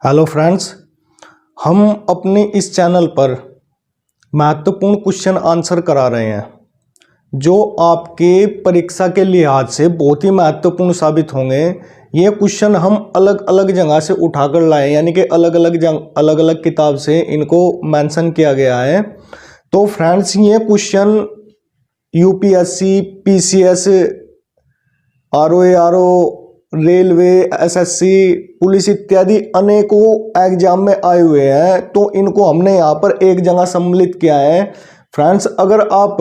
Hello friends, हम अपने इस चैनल पर महत्वपूर्ण क्वेश्चन आंसर करा रहे हैं जो आपके परीक्षा के लिहाज से बहुत ही महत्वपूर्ण साबित होंगे। ये क्वेश्चन हम अलग अलग जगह से उठाकर लाए, यानी कि अलग अलग किताब से इनको मेंशन किया गया है। तो फ्रेंड्स, ये question UPSC, PCS, RO, railway, SSC, police इत्यादि अनेकों एग्जाम में आए हुए हैं। तो इनको हमने यहाँ पर एक जगह सम्मिलित किया है। फ्रेंड्स, अगर आप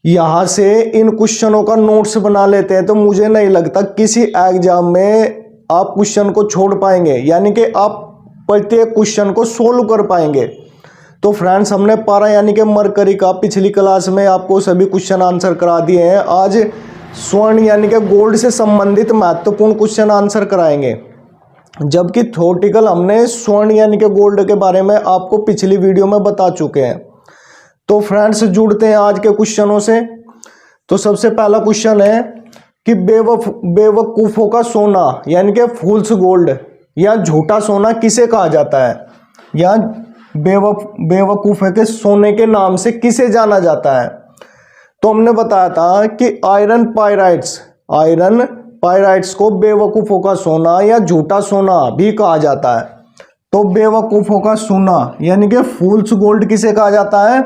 यहाँ से इन क्वेश्चनों का नोट्स बना लेते हैं तो मुझे नहीं लगता किसी एग्जाम में आप क्वेश्चन को छोड़ पाएंगे, यानी कि आप प्रत्येक क्वेश्चन को सोल्व कर पाएंगे। तो फ्रेंड्स, हमने पारा यानी कि मरकरी का पिछली क्लास में आपको सभी क्वेश्चन आंसर करा दिए हैं। आज स्वर्ण यानी कि गोल्ड से संबंधित महत्वपूर्ण क्वेश्चन आंसर कराएंगे, जबकि थ्योरेटिकल हमने स्वर्ण यानी कि गोल्ड के बारे में आपको पिछली वीडियो में बता चुके हैं। तो फ्रेंड्स, जुड़ते हैं आज के क्वेश्चनों से। तो सबसे पहला क्वेश्चन है कि बेवकूफों का सोना यानी कि फूल्स गोल्ड या झूठा सोना किसे कहा जाता है, या बेवकूफ के सोने के नाम से किसे जाना जाता है। तो हमने बताया था कि आयरन पायराइट्स को बेवकूफों का सोना या झूठा सोना भी कहा जाता है। तो बेवकूफों का सोना यानी कि फूल्स गोल्ड किसे कहा जाता है?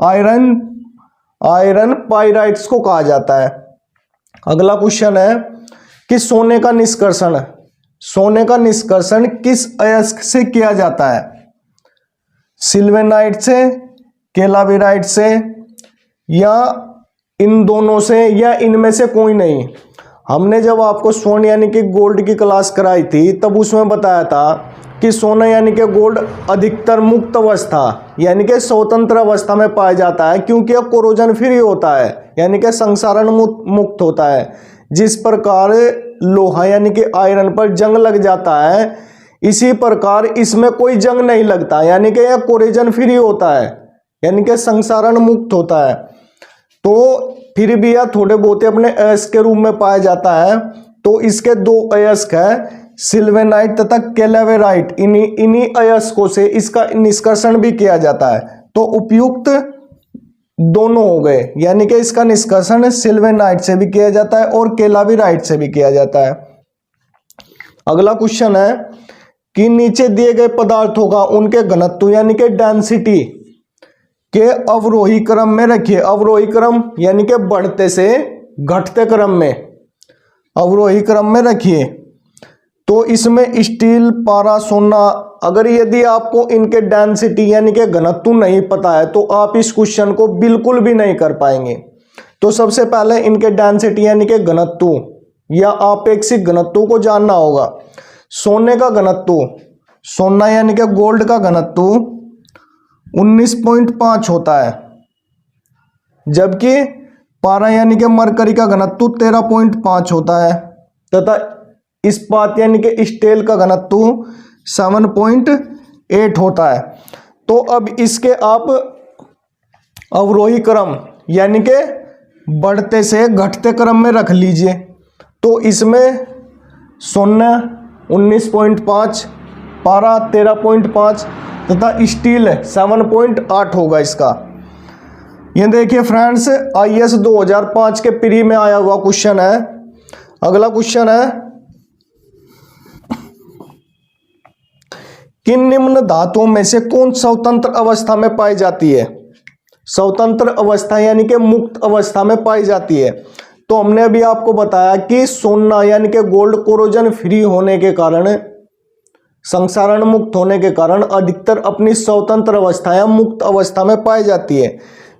आयरन पायराइट्स को कहा जाता है। अगला क्वेश्चन है कि सोने का निष्कर्षण किस अयस्क से किया जाता है? सिल्वेनाइट से, केलाविराइट से, या इन दोनों से, या इनमें से कोई नहीं। हमने जब आपको स्वर्ण यानी कि गोल्ड की क्लास कराई थी तब उसमें बताया था कि सोना यानी कि गोल्ड अधिकतर मुक्त अवस्था यानी कि स्वतंत्र अवस्था में पाया जाता है, क्योंकि यह कोरोजन फ्री होता है यानी कि संक्षारण मुक्त होता है। जिस प्रकार लोहा यानी कि आयरन पर जंग लग जाता है, इसी प्रकार इसमें कोई जंग नहीं लगता, यानी कि यह कोरोजन फ्री होता है यानी कि संक्षारण मुक्त होता है। तो फिर भी यह थोड़े बहुत अपने अयस्क के रूप में पाया जाता है। तो इसके दो अयस्क है, सिल्वेनाइट तथा केलावेराइट। इन्हीं अयस्कों से इसका निष्कर्षण भी किया जाता है। तो उपयुक्त दोनों हो गए, यानी कि इसका निष्कर्षण सिल्वेनाइट से भी किया जाता है और केलावेराइट से भी किया जाता है। अगला क्वेश्चन है कि नीचे दिए गए पदार्थों का उनके घनत्व यानी कि डेंसिटी के अवरोही क्रम में रखिए। अवरोही क्रम यानी कि बढ़ते से घटते क्रम में, अवरोही क्रम में रखिए। तो इसमें स्टील, पारा, सोना, अगर यदि आपको इनके डेंसिटी यानी कि घनत्व नहीं पता है तो आप इस क्वेश्चन को बिल्कुल भी नहीं कर पाएंगे। तो सबसे पहले इनके डेंसिटी यानी कि घनत्व या आपेक्षिक घनत्व को जानना होगा। सोने का घनत्व, सोना यानी कि गोल्ड का घनत्व 19.5 होता है, जबकि पारा यानी कि मरकरी का घनत्व 13.5 होता है, तथा इस्पात यानी कि स्टील का घनत्व 7.8 होता है। तो अब इसके आप अवरोही क्रम यानी कि बढ़ते से घटते क्रम में रख लीजिए। तो इसमें सोना 19.5, पारा 13.5 तथा स्टील 7.8 होगा इसका। ये देखिए फ्रेंड्स, आईएएस 2005 के प्री में आया हुआ क्वेश्चन है। अगला क्वेश्चन है किन निम्न धातुओं में से कौन स्वतंत्र अवस्था में पाई जाती है? स्वतंत्र अवस्था यानी कि मुक्त अवस्था में पाई जाती है। तो हमने अभी आपको बताया कि सोना यानी कि गोल्ड कोरोजन फ्री होने के कारण, संक्षारण मुक्त होने के कारण अधिकतर अपनी स्वतंत्र अवस्था या मुक्त अवस्था में पाई जाती है।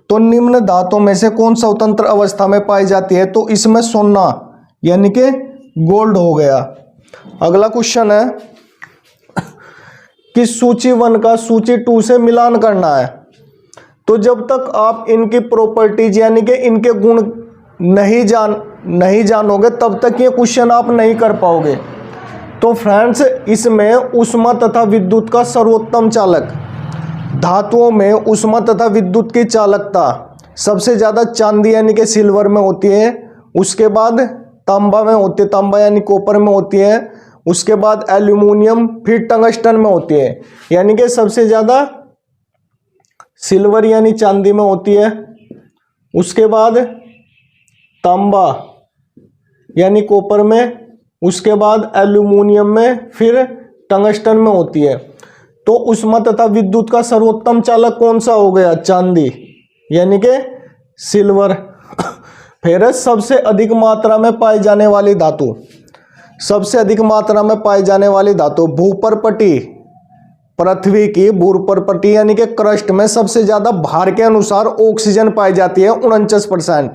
तो निम्न धातुओं में से कौन स्वतंत्र अवस्था में पाई जाती है? तो इसमें सोना यानी कि गोल्ड हो गया। अगला क्वेश्चन है कि सूची 1 का सूची 2 से मिलान करना है। तो जब तक आप इनकी प्रॉपर्टीज यानी कि इनके गुण नहीं जानोगे तब तक ये क्वेश्चन आप नहीं कर पाओगे। तो फ्रेंड्स, इसमें ऊष्मा तथा विद्युत का सर्वोत्तम चालक, धातुओं में ऊष्मा तथा विद्युत की चालकता सबसे ज़्यादा चांदी यानी कि सिल्वर में होती है, उसके बाद तांबा में होती है, तांबा यानी कॉपर में होती है, उसके बाद एल्यूमिनियम, फिर टंगस्टन में होती है, यानी कि सबसे ज़्यादा सिल्वर यानी चांदी में होती है। उसके बाद तांबा यानी कॉपर में, उसके बाद एल्यूमिनियम में, फिर टंगस्टन में होती है। तो ऊष्मा तथा विद्युत का सर्वोत्तम चालक कौन सा हो गया? चांदी यानी कि सिल्वर। फिर सबसे अधिक मात्रा में पाई जाने वाली धातु, सबसे अधिक मात्रा में पाई जाने वाली धातु भूपर्पटी, पृथ्वी की भूपर्पटी यानी कि क्रस्ट में सबसे ज्यादा भार के अनुसार ऑक्सीजन पाई जाती है 49%।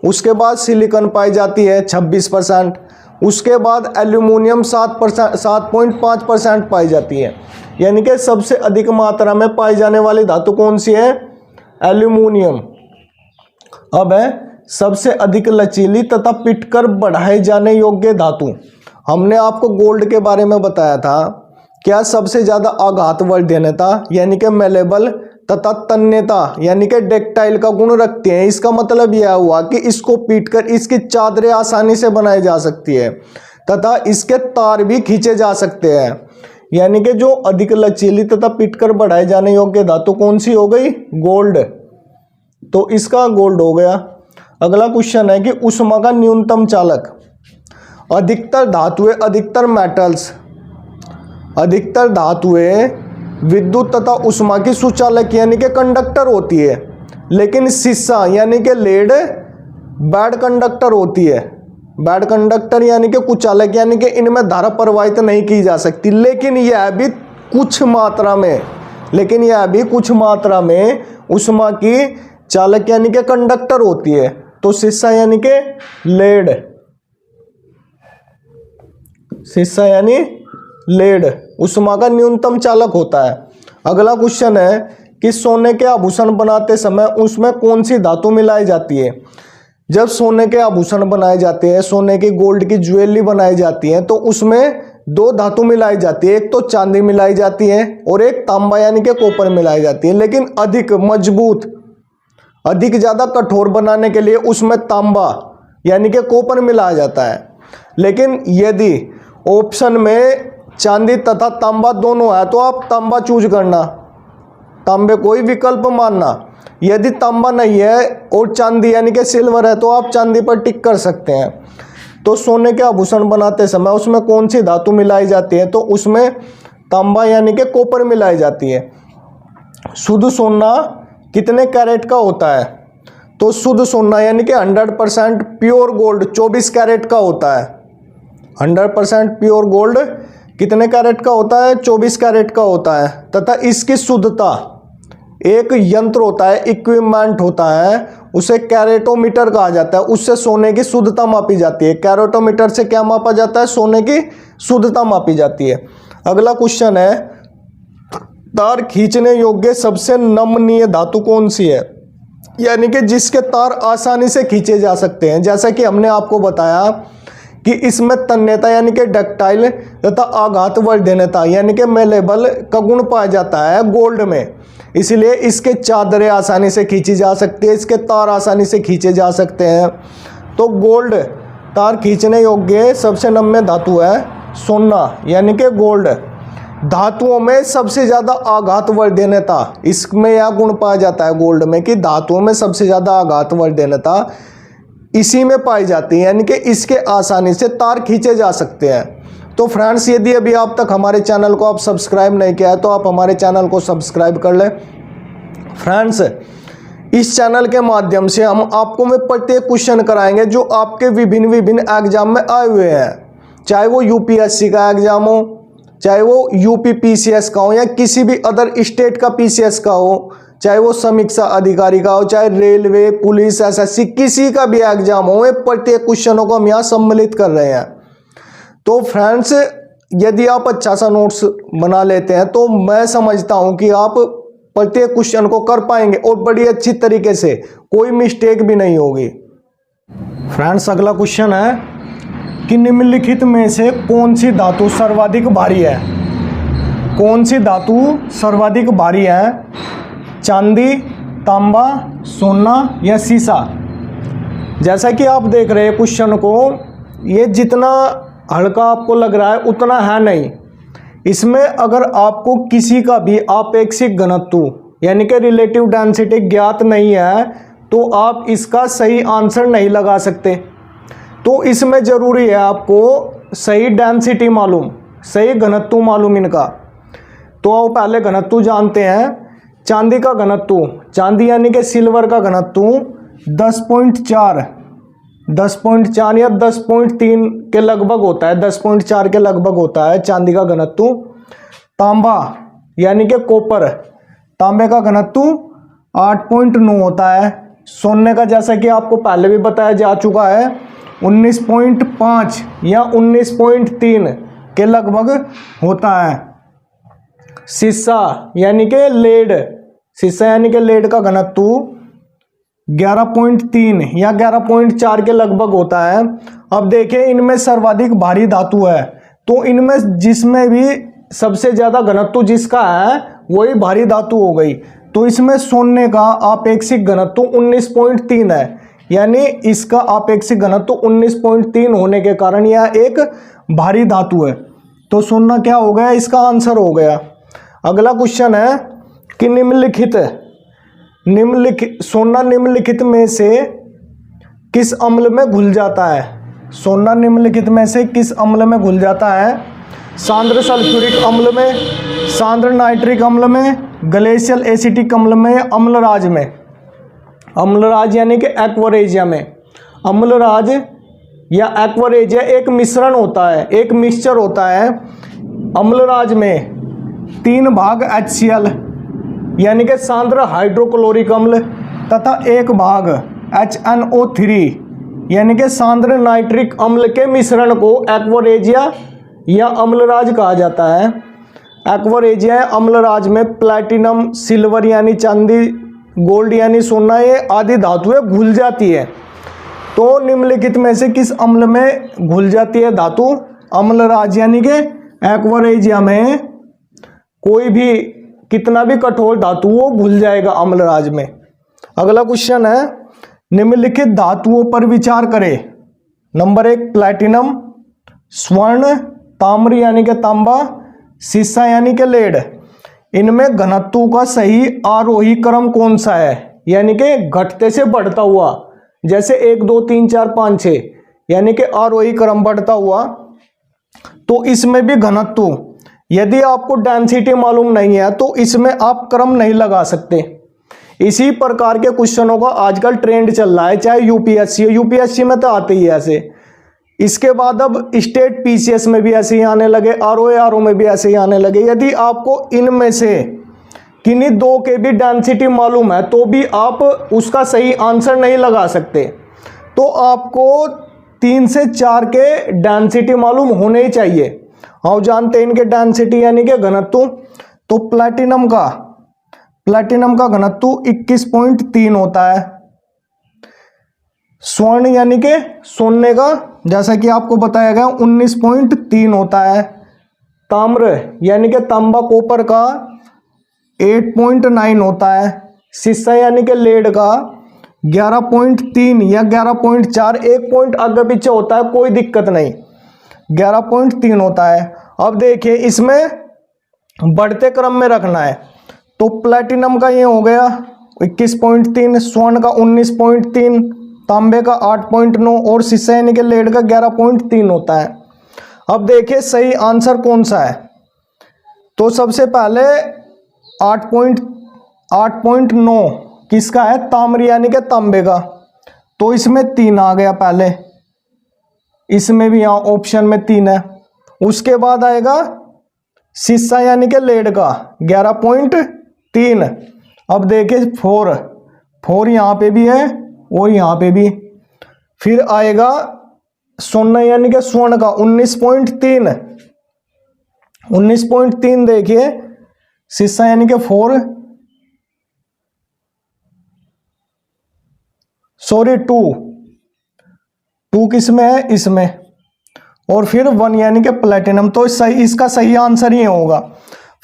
उसके बाद सिलिकॉन पाई जाती है 26%। उसके बाद एल्यूमिनियम 7.5% पाई जाती है। यानी कि सबसे अधिक मात्रा में पाई जाने वाली धातु कौन सी है? एल्यूमिनियम। अब है सबसे अधिक लचीली तथा पिटकर बढ़ाए जाने योग्य धातु। हमने आपको गोल्ड के बारे में बताया था, क्या सबसे ज्यादा आघात वर्धनता यानी कि मेलेबल तथा तन्यता यानी कि डेक्टाइल का गुण रखते हैं। इसका मतलब यह हुआ कि इसको पीटकर इसकी चादरें आसानी से बनाई जा सकती है तथा इसके तार भी खींचे जा सकते हैं। यानी कि जो अधिक लचीली तथा पीटकर बढ़ाए जाने योग्य धातु कौन सी हो गई? गोल्ड। तो इसका गोल्ड हो गया। अगला क्वेश्चन है कि ऊष्मा का न्यूनतम चालक। अधिकतर धातुएं, अधिकतर मेटल्स, अधिकतर धातुएं विद्युत तथा ऊष्मा की सुचालक यानी कि कंडक्टर होती है, लेकिन शीशा यानी कि लेड बैड कंडक्टर होती है। बैड कंडक्टर यानी कि कुचालक, यानी कि इनमें धारा प्रवाहित नहीं की जा सकती। लेकिन यह भी कुछ मात्रा में ऊष्मा की चालक यानी कि कंडक्टर होती है। तो शीशा यानी कि लेड, शीशा यानी लेड ऊष्मा का न्यूनतम चालक होता है। अगला क्वेश्चन है कि सोने के आभूषण बनाते समय उसमें कौन सी धातु मिलाई जाती है? जब सोने के आभूषण बनाए जाते हैं, सोने की गोल्ड की ज्वेलरी बनाई जाती है, तो उसमें दो धातु मिलाई जाती है। एक तो चांदी मिलाई जाती है और एक तांबा यानी कि कॉपर मिलाई जाती है। लेकिन अधिक मजबूत, अधिक ज़्यादा कठोर बनाने के लिए उसमें तांबा यानी कि कॉपर मिलाया जाता है। लेकिन यदि ऑप्शन में चांदी तथा तांबा दोनों है तो आप तांबा चूज करना, तांबे को ही विकल्प मानना। यदि तांबा नहीं है और चांदी यानी कि सिल्वर है तो आप चांदी पर टिक कर सकते हैं। तो सोने के आभूषण बनाते समय उसमें कौन सी धातु मिलाई जाती है? तो उसमें तांबा यानी कि कॉपर मिलाई जाती है। शुद्ध सोना कितने कैरेट का होता है? तो शुद्ध सोना यानी कि 100% प्योर गोल्ड 24 कैरेट का होता है। 100% प्योर गोल्ड कितने कैरेट का होता है? 24 कैरेट का होता है। तथा इसकी शुद्धता, एक यंत्र होता है, इक्विपमेंट होता है, उसे कैरेटोमीटर कहा जाता है। उससे सोने की शुद्धता मापी जाती है। कैरेटोमीटर से क्या मापा जाता है? सोने की शुद्धता मापी जाती है। अगला क्वेश्चन है, तार खींचने योग्य सबसे नमनीय धातु कौन सी है? यानी कि जिसके तार आसानी से खींचे जा सकते हैं। जैसा कि हमने आपको बताया कि इसमें तन्यता यानी कि डक्टाइल तथा आघात वर्धनता यानी कि मेलेबल का गुण पाया जाता है गोल्ड में। इसलिए इसके चादरें आसानी से खींची जा सकती है, इसके तार आसानी से खींचे जा सकते हैं। तो गोल्ड तार खींचने योग्य सबसे नम्य धातु है सोना यानी कि गोल्ड। धातुओं में सबसे ज़्यादा आघात वर्धनता, इसमें यह गुण पाया जाता है गोल्ड में कि धातुओं में सबसे ज़्यादा आघात वर्धनता इसी में पाई जाती है, यानी कि इसके आसानी से तार खींचे जा सकते हैं। तो फ्रेंड्स, यदि अभी आप तक हमारे चैनल को आप सब्सक्राइब नहीं किया है तो आप हमारे चैनल को सब्सक्राइब कर लें। फ्रेंड्स, इस चैनल के माध्यम से हम आपको में प्रत्येक क्वेश्चन कराएंगे जो आपके विभिन्न एग्जाम में आए हुए हैं, चाहे वो यूपीएससी का एग्जाम हो, चाहे वो यूपी पीसीएस का हो या किसी भी अदर स्टेट का पीसीएस का हो, चाहे वो समीक्षा अधिकारी का हो, चाहे रेलवे, पुलिस, एसएससी, किसी का भी एग्जाम हो, प्रत्येक क्वेश्चनों को हम यहाँ सम्मिलित कर रहे हैं। तो फ्रेंड्स, यदि आप अच्छा सा नोट्स बना लेते हैं तो मैं समझता हूं कि आप प्रत्येक क्वेश्चन को कर पाएंगे और बड़ी अच्छी तरीके से, कोई मिस्टेक भी नहीं होगी। फ्रेंड्स, अगला क्वेश्चन है कि निम्नलिखित में से कौन सी धातु सर्वाधिक भारी है? कौन सी धातु सर्वाधिक भारी है? चांदी, तांबा, सोना या सीसा? जैसा कि आप देख रहे हैं क्वेश्चन को, ये जितना हल्का आपको लग रहा है उतना है नहीं। इसमें अगर आपको किसी का भी आपेक्षिक घनत्व यानी कि रिलेटिव डेंसिटी ज्ञात नहीं है तो आप इसका सही आंसर नहीं लगा सकते। तो इसमें ज़रूरी है आपको सही डेंसिटी मालूम, सही घनत्व मालूम इनका। तो आओ पहले घनत्व जानते हैं। चांदी का घनत्व, चांदी यानी कि सिल्वर का घनत्व 10.4 या 10.3 के लगभग होता है, 10.4 के लगभग होता है चांदी का घनत्व। तांबा यानी कि कॉपर, तांबे का घनत्व 8.9 होता है। सोने का जैसा कि आपको पहले भी बताया जा चुका है 19.5 या 19.3 के लगभग होता है। शीशा यानी कि लेड, शीशा यानी कि लेड का घनत्व 11.3 या 11.4 के लगभग होता है। अब देखिए इनमें सर्वाधिक भारी धातु है, तो इनमें जिसमें भी सबसे ज़्यादा घनत्व जिसका है वही भारी धातु हो गई। तो इसमें सोने का आपेक्षिक घनत्व 19.3 है, यानी इसका आपेक्षिक घनत्व 19.3 होने के कारण यह एक भारी धातु है। तो सोना क्या हो गया, इसका आंसर हो गया। अगला क्वेश्चन है कि सोना निम्नलिखित में से किस अम्ल में घुल जाता है। सोना निम्नलिखित में से किस अम्ल में घुल जाता है। सांद्र सल्फ्यूरिक अम्ल में, सांद्र नाइट्रिक अम्ल में, ग्लेशियल एसिटिक अम्ल में या अम्लराज में। अम्लराज यानी कि एक्वारेजिया में। अम्लराज या एक्वारेजिया एक मिश्रण होता है, एक मिक्सचर होता है। अम्लराज में 3 भाग HCl यानी कि सांद्र हाइड्रोक्लोरिक अम्ल तथा 1 भाग HNO3 यानी कि सांद्र नाइट्रिक अम्ल के मिश्रण को एक्वारेजिया या अम्लराज कहा जाता है। एक्वारेजिया अम्लराज में प्लैटिनम, सिल्वर यानी चांदी, गोल्ड यानी सोना ये आदि धातुएं घुल जाती है। तो निम्नलिखित में से किस अम्ल में घुल जाती है धातु। अम्लराज यानी कि एक्वारेजिया में कोई भी कितना भी कठोर धातु वो घुल जाएगा अम्लराज में। अगला क्वेश्चन है निम्नलिखित धातुओं पर विचार करें। नंबर 1 प्लैटिनम, स्वर्ण, ताम्र यानी कि तांबा, शीशा यानी कि लेड। इनमें घनत्व का सही आरोही क्रम कौन सा है, यानी कि घटते से बढ़ता हुआ, जैसे 1 2 3 4 5 6 यानी कि आरोही क्रम बढ़ता हुआ। तो इसमें भी घनत्व, यदि आपको डेंसिटी मालूम नहीं है तो इसमें आप क्रम नहीं लगा सकते। इसी प्रकार के क्वेश्चनों का आजकल ट्रेंड चल रहा है, चाहे यूपीएससी में तो आते ही ऐसे। इसके बाद अब स्टेट पीसीएस में भी ऐसे ही आने लगे, आरओ में भी ऐसे ही आने लगे। यदि आपको इनमें से किन्हीं 2 के भी डेंसिटी मालूम है तो भी आप उसका सही आंसर नहीं लगा सकते। तो आपको 3 से 4 के डेंसिटी मालूम होने ही चाहिए। और जानते हैं इनके डेंसिटी यानी कि घनत्व। तो प्लैटिनम का घनत्व 21.3 होता है। स्वर्ण यानी कि सोने का, जैसा कि आपको बताया गया 19.3 होता है। ताम्र यानी कि तांबा कॉपर का 8.9 होता है। शीशा यानी कि लेड का 11.3 या 11.4, 1 पॉइंट आगे पीछे होता है, कोई दिक्कत नहीं, 11.3 होता है। अब देखिए इसमें बढ़ते क्रम में रखना है। तो प्लैटिनम का ये हो गया 21.3, स्वर्ण का 19.3, तांबे का 8.9 और शीशा यानी कि लेड का 11.3 होता है। अब देखिए सही आंसर कौन सा है। तो सबसे पहले 8.9 किसका है, ताम्र यानी कि तांबे का। तो इसमें 3 आ गया पहले, इसमें भी यहाँ ऑप्शन में 3 है। उसके बाद आएगा शीशा यानी कि लेड का 11.3। अब देखिए 4 यहाँ पे भी है और यहाँ पे भी। फिर आएगा सोना यानी कि स्वर्ण का 19.3 देखिए, शीशा यानी कि 2 किस में है, इसमें। और फिर 1 यानी कि प्लैटिनम। तो इसका सही आंसर ही होगा।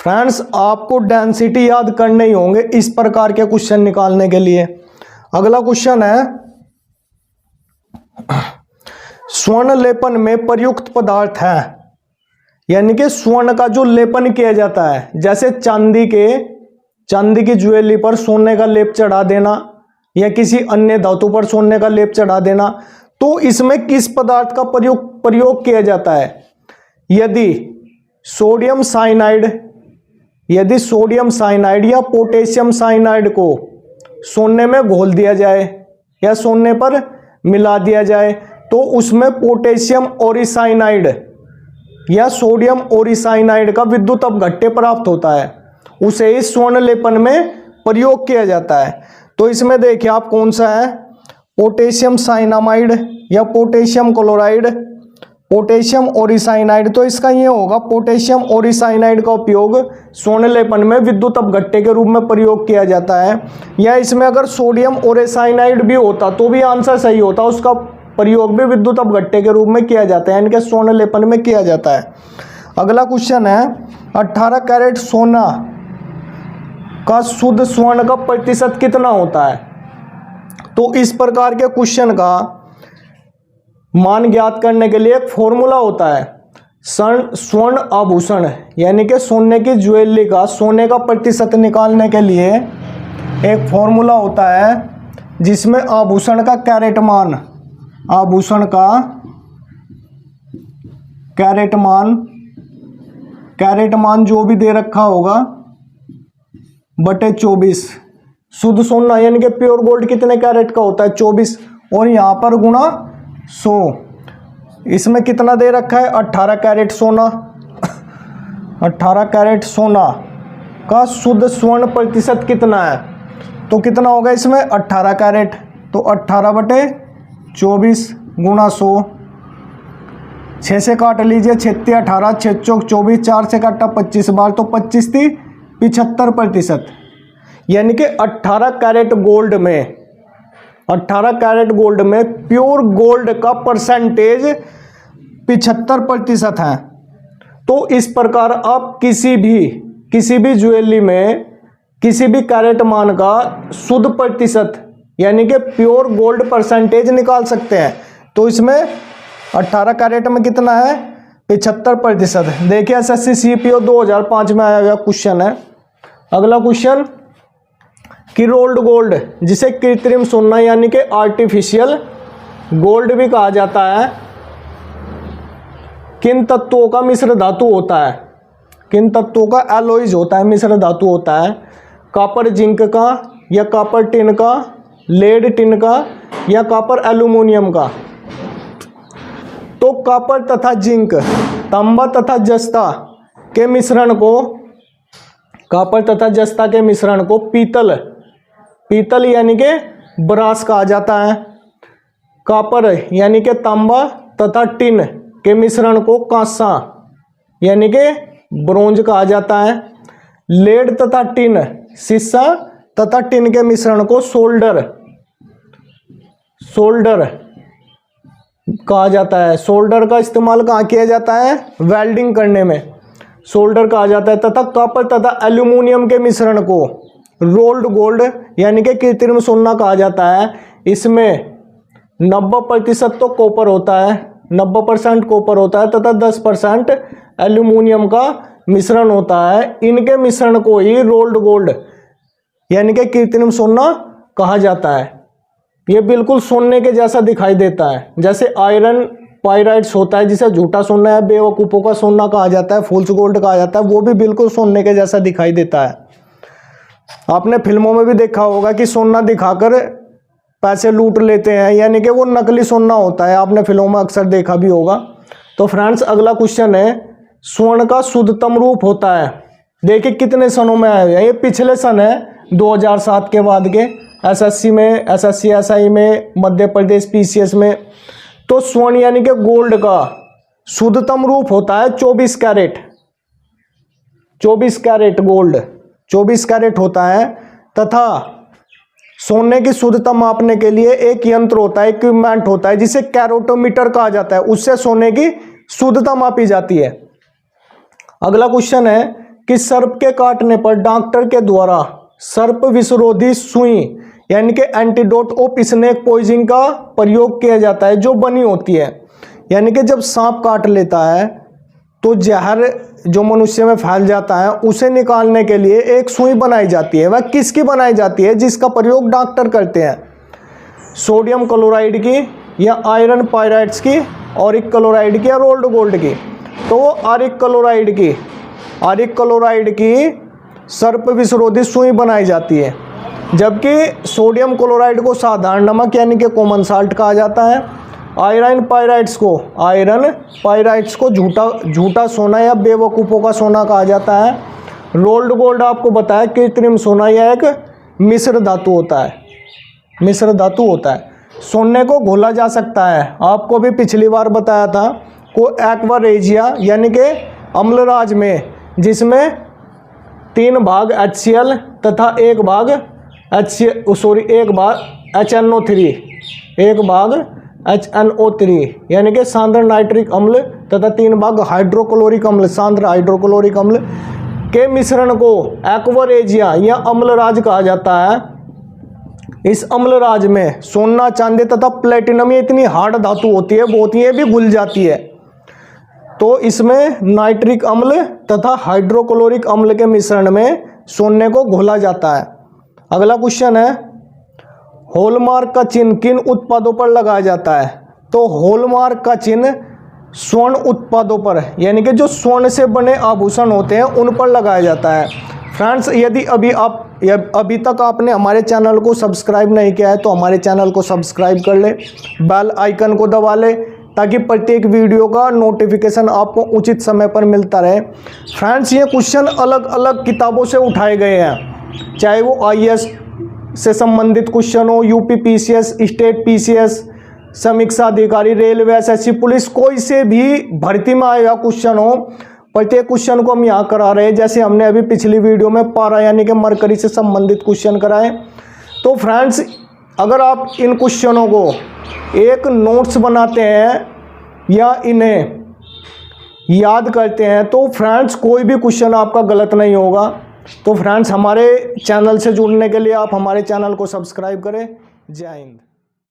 फ्रेंड्स आपको डेंसिटी याद करने ही होंगे इस प्रकार के क्वेश्चन निकालने के लिए। अगला क्वेश्चन है स्वर्ण लेपन में प्रयुक्त पदार्थ है, यानी कि स्वर्ण का जो लेपन किया जाता है, जैसे चांदी की ज्वेलरी पर सोने का लेप चढ़ा देना या किसी अन्य धातु पर सोने का लेप चढ़ा देना, तो इसमें किस पदार्थ का प्रयोग किया जाता है? यदि सोडियम साइनाइड या पोटेशियम साइनाइड को सोने में घोल दिया जाए या सोने पर मिला दिया जाए, तो उसमें पोटेशियम ओरिसाइनाइड या सोडियम ओरिसाइनाइड का विद्युत अपघट्य प्राप्त होता है, उसे इस स्वर्ण लेपन में प्रयोग किया जाता है। तो इसमें देखिए आप कौन सा है, पोटेशियम साइनामाइड या पोटेशियम क्लोराइड, पोटेशियम ओरिसाइनाइड। तो इसका ये होगा, पोटेशियम ओरिसाइनाइड का उपयोग स्वर्ण लेपन में विद्युत अपघट्य के रूप में प्रयोग किया जाता है। या इसमें अगर सोडियम ओरिसाइनाइड भी होता तो भी आंसर सही होता, उसका प्रयोग भी विद्युत अपघट्य के रूप में किया जाता है, यानी कि स्वर्ण लेपन में किया जाता है। अगला क्वेश्चन है 18 कैरेट सोना का शुद्ध स्वर्ण का प्रतिशत कितना होता है? तो इस प्रकार के क्वेश्चन का मान ज्ञात करने के लिए एक फॉर्मूला होता है। स्वर्ण आभूषण यानी कि सोने की ज्वेलरी का सोने का प्रतिशत निकालने के लिए एक फॉर्मूला होता है, जिसमें आभूषण का कैरेट मान जो भी दे रखा होगा बटे 24, शुद्ध सोना यानी कि प्योर गोल्ड कितने कैरेट का होता है 24, और यहाँ पर गुणा 100। इसमें कितना दे रखा है 18 कैरेट सोना। 18 कैरेट सोना का शुद्ध स्वर्ण प्रतिशत कितना है? तो कितना होगा इसमें 18 कैरेट, तो 18 बटे 24 गुणा 100। 6 से काट लीजिए, 6 18, 6 चौक 24, 4 से काटा 25 बार, तो 25 थी 75%, यानी कि 18 कैरेट गोल्ड में प्योर गोल्ड का परसेंटेज 75% है। तो इस प्रकार आप किसी भी ज्वेलरी में किसी भी कैरेट मान का शुद्ध प्रतिशत यानी कि प्योर गोल्ड परसेंटेज निकाल सकते हैं। तो इसमें 18 कैरेट में कितना है 75%। देखिए एसएससी सीपीओ 2005 में आया हुआ क्वेश्चन है। अगला क्वेश्चन कि रोल्ड गोल्ड, जिसे कृत्रिम सोना यानी कि आर्टिफिशियल गोल्ड भी कहा जाता है, किन तत्वों का मिश्र धातु होता है? किन तत्वों का एलॉयज होता है, मिश्र धातु होता है? कॉपर जिंक का, या कॉपर टिन का, लेड टिन का, या कॉपर एल्यूमिनियम का? तो कॉपर तथा जिंक, तांबा तथा जस्ता के मिश्रण को पीतल यानी कि ब्रास कहा जाता है। कॉपर यानी कि तांबा तथा टिन के मिश्रण को कांसा यानी कि ब्रोंज कहा जाता है। लेड तथा टिन, शीशा तथा टिन के मिश्रण को सोल्डर कहा जाता है। सोल्डर का इस्तेमाल कहाँ किया जाता है? वेल्डिंग करने में सोल्डर कहा जाता है। तथा कॉपर तथा एल्यूमिनियम के मिश्रण को रोल्ड गोल्ड यानी कि कृत्रिम सोना कहा जाता है। इसमें 90% तो कॉपर होता है, 90% कॉपर होता है तथा 10% एल्यूमिनियम का मिश्रण होता है। इनके मिश्रण को ही रोल्ड गोल्ड यानी कि कृत्रिम सोना कहा जाता है। ये बिल्कुल सोने के जैसा दिखाई देता है, जैसे आयरन पाइराइट्स होता है जिसे झूठा सोना या बेवकूफ़ों का सोना कहा जाता है, फॉल्स गोल्ड कहा जाता है, वो भी बिल्कुल सोने के जैसा दिखाई देता है। आपने फिल्मों में भी देखा होगा कि सोना दिखाकर पैसे लूट लेते हैं, यानी कि वो नकली सोना होता है, आपने फिल्मों में अक्सर देखा भी होगा। तो फ्रेंड्स अगला क्वेश्चन है स्वर्ण का शुद्धतम रूप होता है। देखिए कितने सनों में आए हुए हैं, ये पिछले सन है 2007 के बाद के एसएससी में, एसएससी एसआई में, मध्य प्रदेश पीसीएस में। तो स्वर्ण यानी कि गोल्ड का शुद्धतम रूप होता है 24 कैरेट। 24 कैरेट गोल्ड 24 कैरेट होता है। तथा सोने की शुद्धता मापने के लिए एक यंत्र होता है, इक्विपमेंट होता है जिसे कैरोटोमीटर कहा जाता है, उससे सोने की शुद्धता मापी जाती है। अगला क्वेश्चन है कि सर्प के काटने पर डॉक्टर के द्वारा सर्प विषरोधी सुई यानी कि एंटीडोट ऑफ स्नेक पॉइजन का प्रयोग किया जाता है, जो बनी होती है। यानी कि जब सांप काट लेता है तो जहर जो मनुष्य में फैल जाता है उसे निकालने के लिए एक सुई बनाई जाती है। वह किसकी बनाई जाती है? जिसका प्रयोग डॉक्टर करते हैं। सोडियम क्लोराइड की या आयरन पायराइड्स की, ऑरिक क्लोराइड की या रोल्ड गोल्ड की। तो आरिक क्लोराइड की सर्प विषरोधी सुई बनाई जाती है, जबकि सोडियम क्लोराइड को साधारण नमक यानी कि कॉमन साल्ट कहा जाता है। आयरन पायराइड्स को झूठा सोना या बेवकूफ़ों का सोना कहा जाता है। रोल्ड गोल्ड आपको बताया कृत्रिम सोना या एक मिश्र धातु होता है। सोने को घोला जा सकता है, आपको भी पिछली बार बताया था, को एक्वारेजिया यानी कि अम्लराज में, जिसमें 3 भाग HCl तथा एक भाग HNO3 यानी कि सांद्र नाइट्रिक अम्ल तथा 3 भाग हाइड्रोक्लोरिक अम्ल, सांद्र हाइड्रोक्लोरिक अम्ल के मिश्रण को एक्वारेजिया या अम्लराज कहा जाता है। इस अम्लराज में सोना, चांदी तथा प्लेटिनम, ये इतनी हार्ड धातु होती है, बहुत ही, ये भी घुल जाती है। तो इसमें नाइट्रिक अम्ल तथा हाइड्रोक्लोरिक अम्ल के मिश्रण में सोने को घोला जाता है। अगला क्वेश्चन है, हॉलमार्क का चिन्ह किन उत्पादों पर लगाया जाता है? तो हॉलमार्क का चिन्ह स्वर्ण उत्पादों पर, यानी कि जो स्वर्ण से बने आभूषण होते हैं उन पर लगाया जाता है। फ्रेंड्स, यदि अभी तक आपने हमारे चैनल को सब्सक्राइब नहीं किया है तो हमारे चैनल को सब्सक्राइब कर ले, बेल आइकन को दबा ले, ताकि प्रत्येक वीडियो का नोटिफिकेशन आपको उचित समय पर मिलता रहे। फ्रेंड्स, ये क्वेश्चन अलग अलग किताबों से उठाए गए हैं, चाहे वो IAS से संबंधित क्वेश्चन हो, UP PCS, स्टेट PCS, समीक्षा अधिकारी, रेलवे, SSC, पुलिस, कोई से भी भर्ती में आएगा क्वेश्चन हो, प्रत्येक क्वेश्चन को हम यहाँ करा रहे हैं। जैसे हमने अभी पिछली वीडियो में पारा यानी कि मरकरी से संबंधित क्वेश्चन कराए। तो फ्रेंड्स, अगर आप इन क्वेश्चनों को एक नोट्स बनाते हैं या इन्हें याद करते हैं तो फ्रेंड्स कोई भी क्वेश्चन आपका गलत नहीं होगा। तो फ्रेंड्स, हमारे चैनल से जुड़ने के लिए आप हमारे चैनल को सब्सक्राइब करें। जय हिंद।